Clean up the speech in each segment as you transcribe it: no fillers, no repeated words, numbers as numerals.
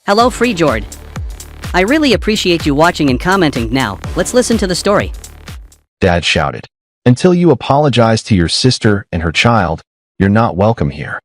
Hello, Free Jord. I really appreciate you watching and commenting. Now, let's listen to the story. Dad shouted. Until you apologize to your sister and her child, you're not welcome here.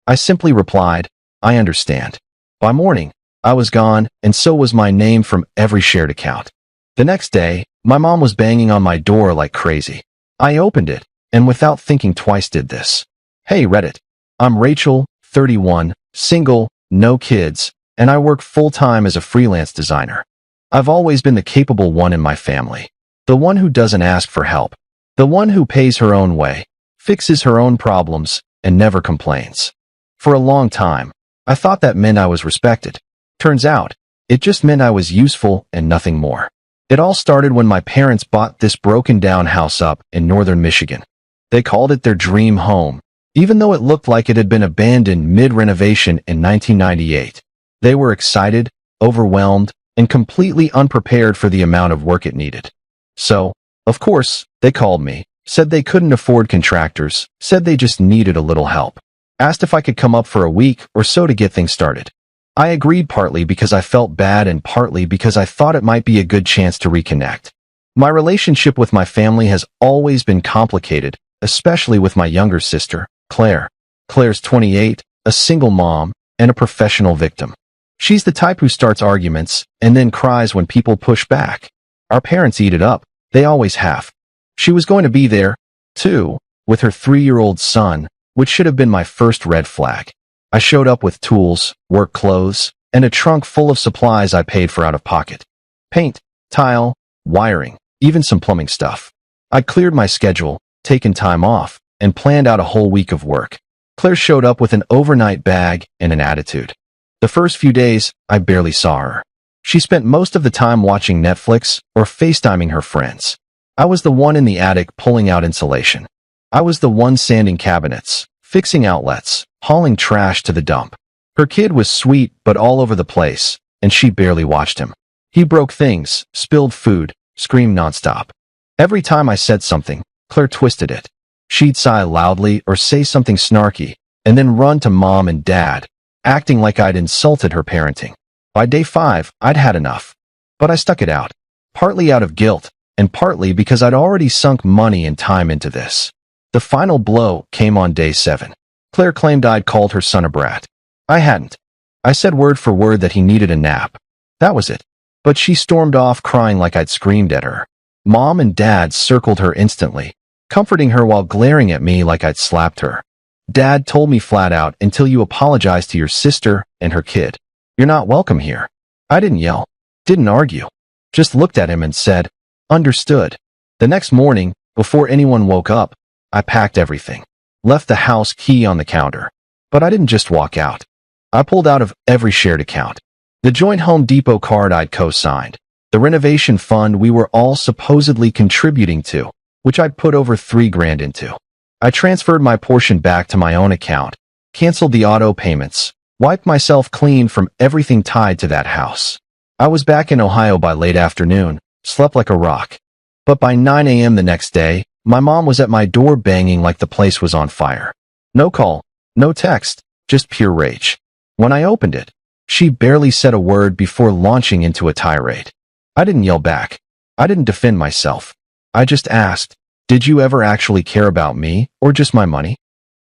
I simply replied, I understand. By morning, I was gone, and so was my name from every shared account. The next day, my mom was banging on my door like crazy. I opened it, and without thinking twice did this. Hey Reddit, I'm Rachel, 31, single, no kids, and I work full-time as a freelance designer. I've always been the capable one in my family. The one who doesn't ask for help. The one who pays her own way, fixes her own problems, and never complains. For a long time, I thought that meant I was respected. Turns out, it just meant I was useful and nothing more. It all started when my parents bought this broken-down house up in northern Michigan. They called it their dream home, even though it looked like it had been abandoned mid-renovation in 1998. They were excited, overwhelmed, and completely unprepared for the amount of work it needed. So, of course, they called me, said they couldn't afford contractors, said they just needed a little help. Asked if I could come up for a week or so to get things started. I agreed partly because I felt bad and partly because I thought it might be a good chance to reconnect. My relationship with my family has always been complicated, especially with my younger sister, Claire. Claire's 28, a single mom, and a professional victim. She's the type who starts arguments and then cries when people push back. Our parents eat it up. They always have. She was going to be there, too, with her 3-year-old son, which should have been my first red flag. I showed up with tools, work clothes, and a trunk full of supplies I paid for out of pocket. Paint, tile, wiring, even some plumbing stuff. I cleared my schedule, taken time off, and planned out a whole week of work. Claire showed up with an overnight bag and an attitude. The first few days, I barely saw her. She spent most of the time watching Netflix or FaceTiming her friends. I was the one in the attic pulling out insulation. I was the one sanding cabinets, fixing outlets, hauling trash to the dump. Her kid was sweet but all over the place, and she barely watched him. He broke things, spilled food, screamed nonstop. Every time I said something, Claire twisted it. She'd sigh loudly or say something snarky, and then run to mom and dad, acting like I'd insulted her parenting. By day 5, I'd had enough. But I stuck it out, partly out of guilt, and partly because I'd already sunk money and time into this. The final blow came on day 7. Claire claimed I'd called her son a brat. I hadn't. I said word for word that he needed a nap. That was it. But she stormed off crying like I'd screamed at her. Mom and Dad circled her instantly, comforting her while glaring at me like I'd slapped her. Dad told me flat out, until you apologize to your sister and her kid, you're not welcome here. I didn't yell, didn't argue, just looked at him and said, understood. The next morning, before anyone woke up, I packed everything, left the house key on the counter. But I didn't just walk out. I pulled out of every shared account. The joint Home Depot card I'd co-signed, the renovation fund we were all supposedly contributing to, which I'd put over $3,000 into. I transferred my portion back to my own account, canceled the auto payments, wiped myself clean from everything tied to that house. I was back in Ohio by late afternoon, slept like a rock. But by 9 a.m. the next day, my mom was at my door banging like the place was on fire. No call, no text, just pure rage. When I opened it, she barely said a word before launching into a tirade. I didn't yell back. I didn't defend myself. I just asked, did you ever actually care about me or just my money?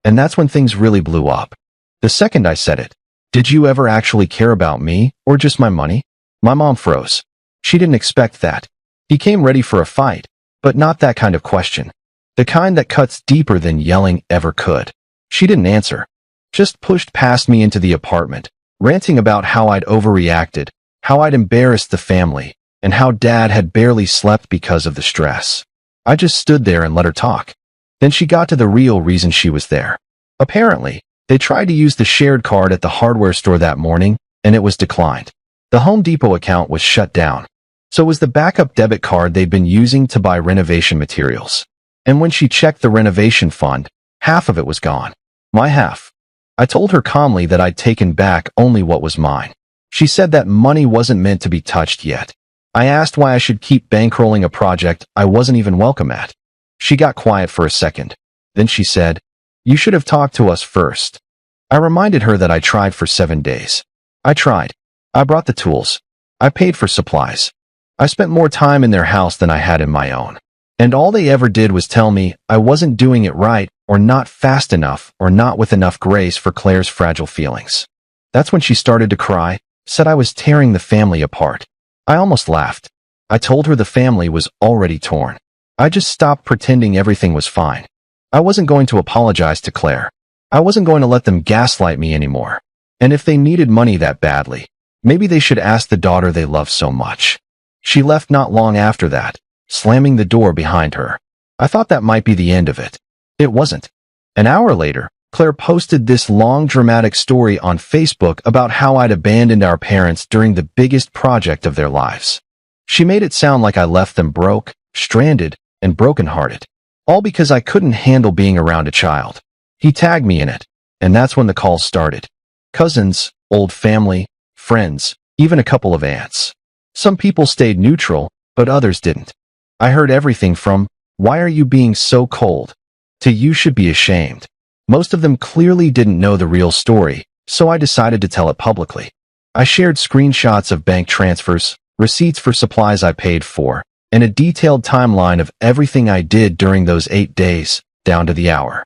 And that's when things really blew up. The second I said it, did you ever actually care about me or just my money? My mom froze. She didn't expect that. He came ready for a fight, but not that kind of question. The kind that cuts deeper than yelling ever could. She didn't answer. Just pushed past me into the apartment, ranting about how I'd overreacted, how I'd embarrassed the family, and how Dad had barely slept because of the stress. I just stood there and let her talk. Then she got to the real reason she was there. Apparently, they tried to use the shared card at the hardware store that morning, and it was declined. The Home Depot account was shut down. So was the backup debit card they'd been using to buy renovation materials. And when she checked the renovation fund, half of it was gone. My half. I told her calmly that I'd taken back only what was mine. She said that money wasn't meant to be touched yet. I asked why I should keep bankrolling a project I wasn't even welcome at. She got quiet for a second. Then she said, you should have talked to us first. I reminded her that I tried for 7 days. I tried. I brought the tools. I paid for supplies. I spent more time in their house than I had in my own. And all they ever did was tell me I wasn't doing it right, or not fast enough, or not with enough grace for Claire's fragile feelings. That's when she started to cry, said I was tearing the family apart. I almost laughed. I told her the family was already torn. I just stopped pretending everything was fine. I wasn't going to apologize to Claire. I wasn't going to let them gaslight me anymore. And if they needed money that badly, maybe they should ask the daughter they love so much. She left not long after that, slamming the door behind her. I thought that might be the end of it. It wasn't. An hour later, Claire posted this long dramatic story on Facebook about how I'd abandoned our parents during the biggest project of their lives. She made it sound like I left them broke, stranded, and brokenhearted, all because I couldn't handle being around a child. He tagged me in it, and that's when the calls started. Cousins, old family, friends, even a couple of aunts. Some people stayed neutral, but others didn't. I heard everything from, "Why are you being so cold?" to "You should be ashamed." Most of them clearly didn't know the real story, so I decided to tell it publicly. I shared screenshots of bank transfers, receipts for supplies I paid for, and a detailed timeline of everything I did during those 8 days, down to the hour.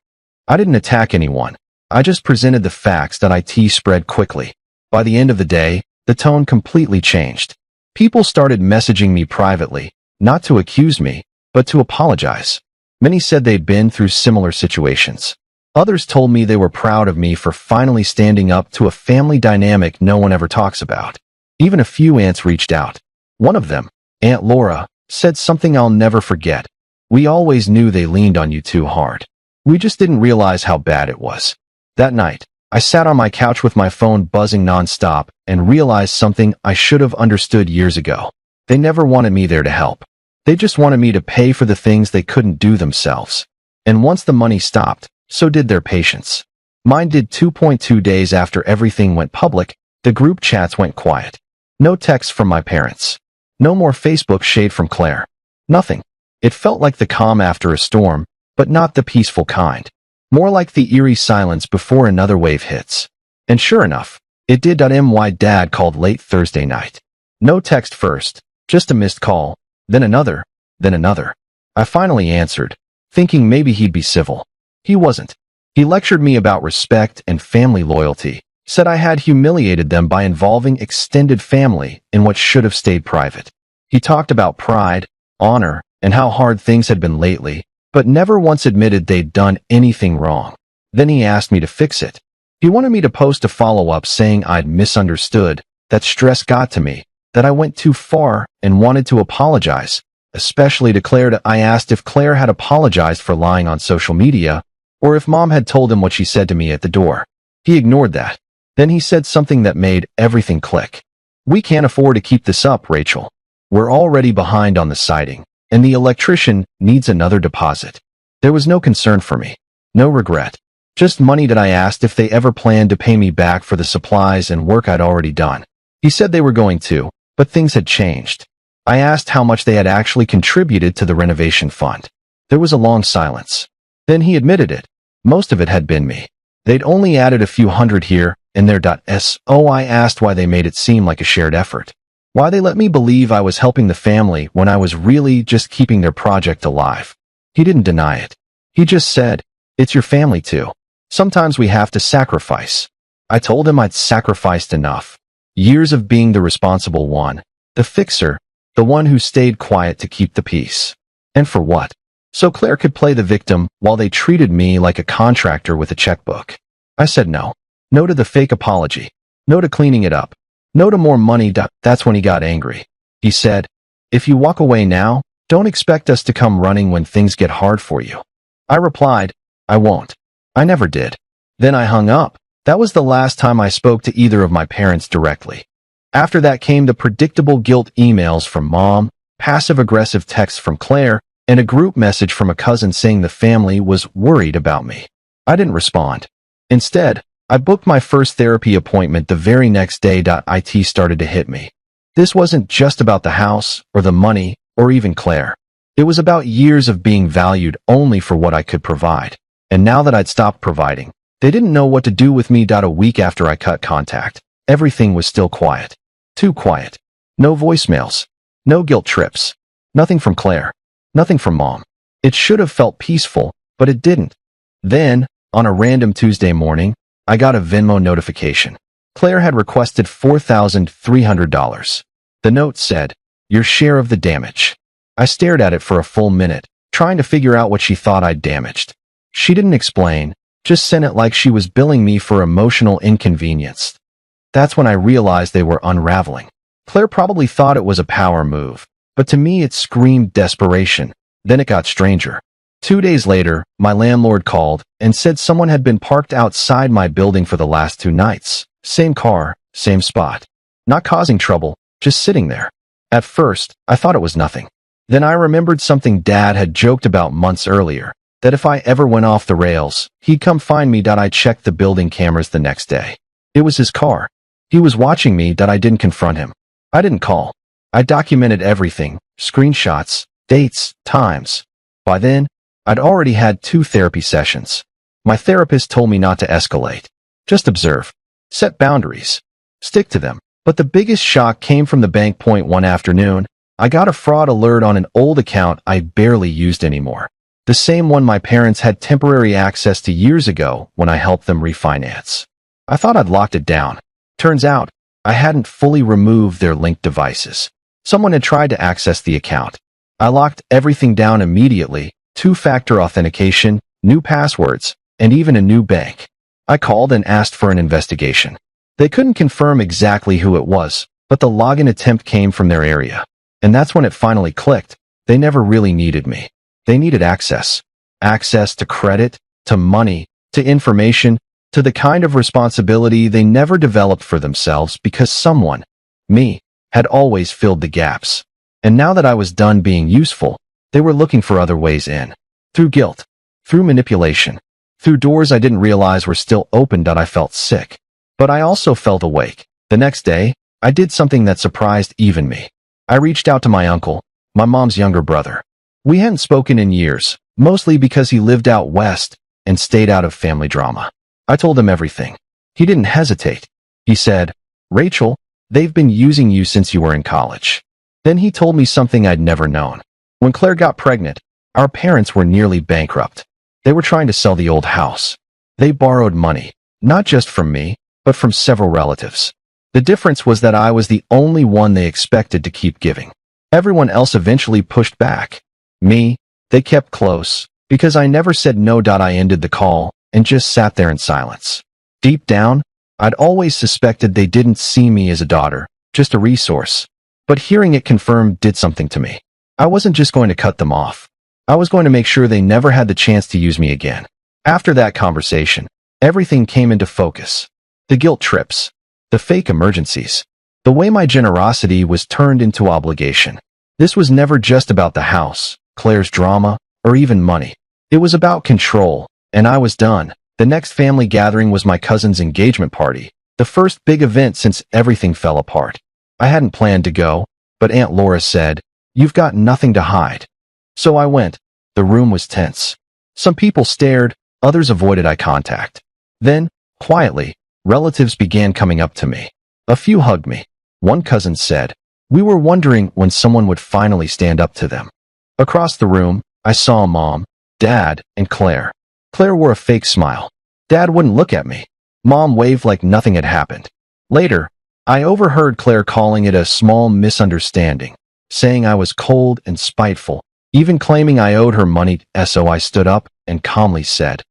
I didn't attack anyone. I just presented the facts that IT spread quickly. By the end of the day, the tone completely changed. People started messaging me privately, not to accuse me, but to apologize. Many said they'd been through similar situations. Others told me they were proud of me for finally standing up to a family dynamic no one ever talks about. Even a few aunts reached out. One of them, Aunt Laura, said something I'll never forget. "We always knew they leaned on you too hard. We just didn't realize how bad it was." That night, I sat on my couch with my phone buzzing nonstop and realized something I should have understood years ago. They never wanted me there to help. They just wanted me to pay for the things they couldn't do themselves. And once the money stopped, so did their patience. Mine did. 2.2 days after everything went public, the group chats went quiet. No texts from my parents. No more Facebook shade from Claire. Nothing. It felt like the calm after a storm, but not the peaceful kind. More like the eerie silence before another wave hits. And sure enough, it did. My dad called late Thursday night. No text first, just a missed call, then another, then another. I finally answered, thinking maybe he'd be civil. He wasn't. He lectured me about respect and family loyalty, said I had humiliated them by involving extended family in what should have stayed private. He talked about pride, honor, and how hard things had been lately, but never once admitted they'd done anything wrong. Then he asked me to fix it. He wanted me to post a follow-up saying I'd misunderstood, that stress got to me, that I went too far, and wanted to apologize, especially to Claire. I asked if Claire had apologized for lying on social media, or if Mom had told him what she said to me at the door. He ignored that. Then he said something that made everything click. "We can't afford to keep this up, Rachel. We're already behind on the siding, and the electrician needs another deposit." There was no concern for me. No regret. Just money that I asked if they ever planned to pay me back for the supplies and work I'd already done. He said they were going to, but things had changed. I asked how much they had actually contributed to the renovation fund. There was a long silence. Then he admitted it. Most of it had been me. They'd only added a few hundred here and there. So I asked why they made it seem like a shared effort. Why they let me believe I was helping the family when I was really just keeping their project alive. He didn't deny it. He just said, "It's your family too. Sometimes we have to sacrifice." I told him I'd sacrificed enough. Years of being the responsible one, the fixer, the one who stayed quiet to keep the peace. And for what? So Claire could play the victim while they treated me like a contractor with a checkbook. I said no. No to the fake apology. No to cleaning it up. No to more money. That's when he got angry. He said, "If you walk away now, don't expect us to come running when things get hard for you." I replied, "I won't." I never did. Then I hung up. That was the last time I spoke to either of my parents directly. After that came the predictable guilt emails from Mom, passive-aggressive texts from Claire, and a group message from a cousin saying the family was worried about me. I didn't respond. Instead, I booked my first therapy appointment the very next day. It started to hit me. This wasn't just about the house, or the money, or even Claire. It was about years of being valued only for what I could provide. And now that I'd stopped providing, they didn't know what to do with me. A week after I cut contact, everything was still quiet. Too quiet. No voicemails. No guilt trips. Nothing from Claire. Nothing from Mom. It should have felt peaceful, but it didn't. Then, on a random Tuesday morning, I got a Venmo notification. Claire had requested $4,300. The note said, "Your share of the damage." I stared at it for a full minute, trying to figure out what she thought I'd damaged. She didn't explain, just sent it like she was billing me for emotional inconvenience. That's when I realized they were unraveling. Claire probably thought it was a power move, but to me it screamed desperation. Then it got stranger. 2 days later, my landlord called and said someone had been parked outside my building for the last 2 nights. Same car, same spot. Not causing trouble, just sitting there. At first, I thought it was nothing. Then I remembered something Dad had joked about months earlier, that if I ever went off the rails, he'd come find me. I checked the building cameras the next day. It was his car. He was watching me. I didn't confront him. I didn't call. I documented everything, screenshots, dates, times. By then, I'd already had 2 therapy sessions. My therapist told me not to escalate. Just observe. Set boundaries. Stick to them. But the biggest shock came from the bank. One afternoon, I got a fraud alert on an old account I barely used anymore. The same one my parents had temporary access to years ago when I helped them refinance. I thought I'd locked it down. Turns out, I hadn't fully removed their linked devices. Someone had tried to access the account. I locked everything down immediately, 2-factor authentication, new passwords, and even a new bank. I called and asked for an investigation. They couldn't confirm exactly who it was, but the login attempt came from their area. And that's when it finally clicked. They never really needed me. They needed access. Access to credit, to money, to information, to the kind of responsibility they never developed for themselves because someone, me, had always filled the gaps. And now that I was done being useful, they were looking for other ways in. Through guilt. Through manipulation. Through doors I didn't realize were still open. I felt sick. But I also felt awake. The next day, I did something that surprised even me. I reached out to my uncle, my mom's younger brother. We hadn't spoken in years, mostly because he lived out west and stayed out of family drama. I told him everything. He didn't hesitate. He said, "Rachel, they've been using you since you were in college." Then he told me something I'd never known. When Claire got pregnant, our parents were nearly bankrupt. They were trying to sell the old house. They borrowed money, not just from me, but from several relatives. The difference was that I was the only one they expected to keep giving. Everyone else eventually pushed back. Me, they kept close, because I never said no. I ended the call and just sat there in silence. Deep down, I'd always suspected they didn't see me as a daughter, just a resource. But hearing it confirmed did something to me. I wasn't just going to cut them off. I was going to make sure they never had the chance to use me again. After that conversation, everything came into focus. The guilt trips. The fake emergencies. The way my generosity was turned into obligation. This was never just about the house, Claire's drama, or even money. It was about control, and I was done. The next family gathering was my cousin's engagement party, the first big event since everything fell apart. I hadn't planned to go, but Aunt Laura said, "You've got nothing to hide." So I went. The room was tense. Some people stared, others avoided eye contact. Then, quietly, relatives began coming up to me. A few hugged me. One cousin said, "We were wondering when someone would finally stand up to them." Across the room, I saw Mom, Dad, and Claire. Claire wore a fake smile. Dad wouldn't look at me. Mom waved like nothing had happened. Later, I overheard Claire calling it a small misunderstanding, saying I was cold and spiteful, even claiming I owed her money. So I stood up and calmly said,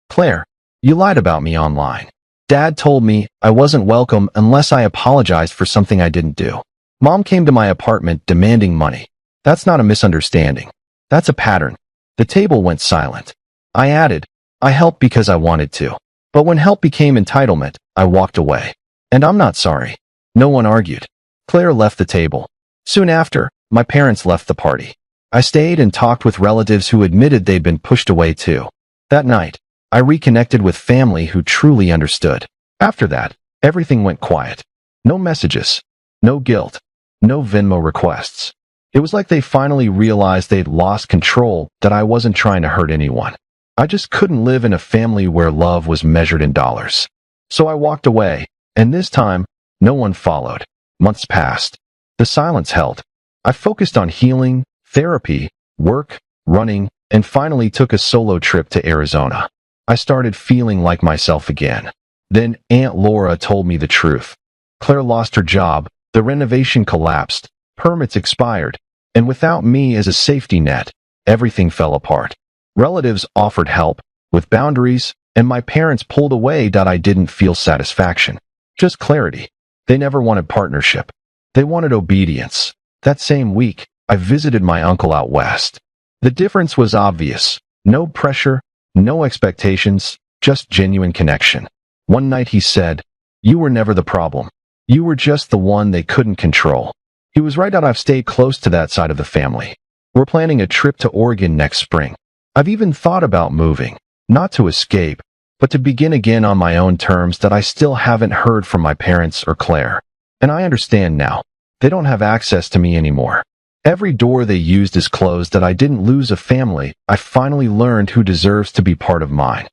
"Claire, you lied about me online. Dad told me I wasn't welcome unless I apologized for something I didn't do. Mom came to my apartment demanding money. That's not a misunderstanding. That's a pattern." The table went silent. I added, "I helped because I wanted to. But when help became entitlement, I walked away. And I'm not sorry." No one argued. Claire left the table. Soon after, my parents left the party. I stayed and talked with relatives who admitted they'd been pushed away too. That night, I reconnected with family who truly understood. After that, everything went quiet. No messages. No guilt. No Venmo requests. It was like they finally realized they'd lost control, that I wasn't trying to hurt anyone. I just couldn't live in a family where love was measured in dollars. So I walked away, and this time, no one followed. Months passed. The silence held. I focused on healing, therapy, work, running, and finally took a solo trip to Arizona. I started feeling like myself again. Then Aunt Laura told me the truth. Claire lost her job, the renovation collapsed, permits expired, and without me as a safety net, everything fell apart. Relatives offered help, with boundaries, and my parents pulled away. I didn't feel satisfaction, just clarity. They never wanted partnership. They wanted obedience. That same week, I visited my uncle out west. The difference was obvious. No pressure, no expectations, just genuine connection. One night he said, "You were never the problem. You were just the one they couldn't control." He was right. I've stayed close to that side of the family. We're planning a trip to Oregon next spring. I've even thought about moving, not to escape, but to begin again on my own terms. I still haven't heard from my parents or Claire. And I understand now. They don't have access to me anymore. Every door they used is closed. I didn't lose a family. I finally learned who deserves to be part of mine.